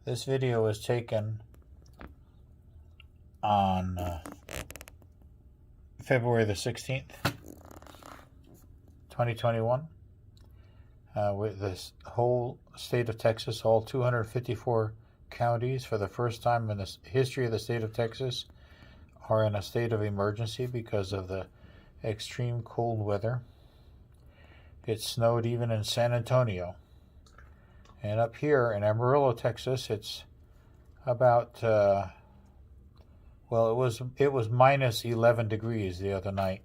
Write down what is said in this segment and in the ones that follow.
This video was taken on February the 16th, 2021, with this whole state of Texas, all 254 counties for the first time in the history of the state of Texas are in a state of emergency because of the extreme cold weather. It snowed even in San Antonio. And up here in Amarillo, Texas, it's about it was minus 11 degrees the other night,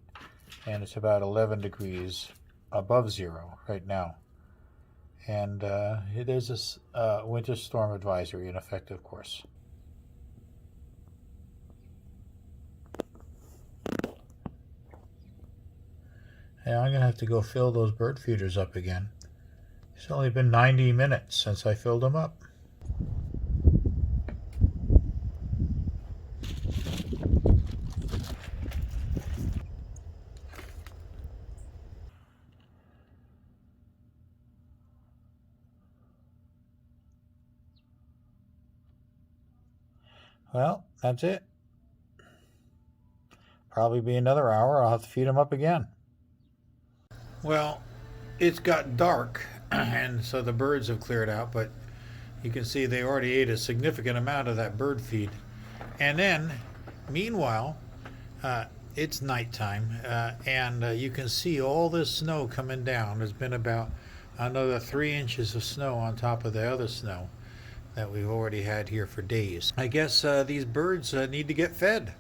and it's about 11 degrees above zero right now. And it is a winter storm advisory in effect, of course. And I'm going to have to go fill those bird feeders up again. It's only been 90 minutes since I filled them up. Well, that's it. Probably be another hour. I'll have to feed them up again. Well, it's got dark, and so the birds have cleared out, but you can see they already ate a significant amount of that bird feed. And then, meanwhile, it's nighttime, and you can see all this snow coming down. There's been about another 3 inches of snow on top of the other snow that we've already had here for days. I guess these birds need to get fed.